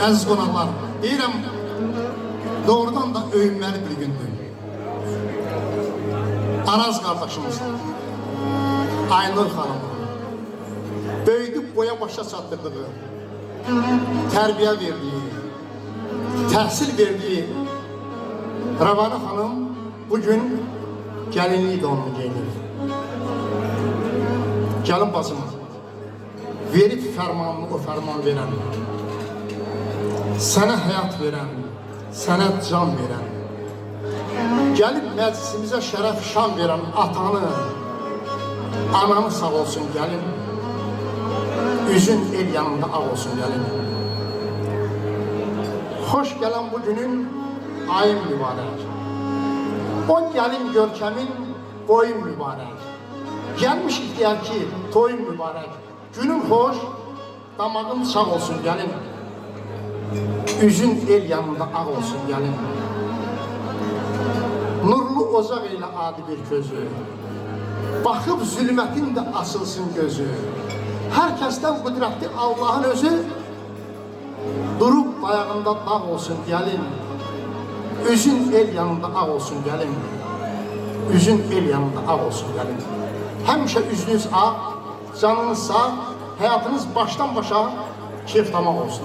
Əziz qonaqlar, deyirəm, doğrudan da öyünməli bir gündür. Araz qardaşımız, Aynur xanım, böyüdüb boya başa çatdırdığı, tərbiyə verdiyi, təhsil verdiyi Rəvanə xanım bugün gəlinlik donunu geyinir. Gəlin bacım, verib fərmanını o fərman verən, sənə həyat verən, sənə can verən, gəlib məclisimizə şərəf şan verən atanı, ananı sağ olsun gəlin, üzün el yanında ağ olsun gəlin. Xoş gələn bu günün ayın mübarək, o gəlin görkəmin boyun mübarək, gəlmişik deyər ki, toyun mübarək, günün xoş, damağın sağ olsun gəlin, üzün el yanında ağ olsun gəlin. Nurlu ocaq ilə adi bir közü, baxıb zülmətin də açılsın gözü. Hər kəsdən qüdrətli Allahın özü, durub dayağında dağ olsun gəlin, üzün el yanında ağ olsun gəlin, üzün el yanında ağ olsun gəlin. Həmişə üzünüz ağ, canınız sağ, həyatınız başdan başa keyf tamam olsun.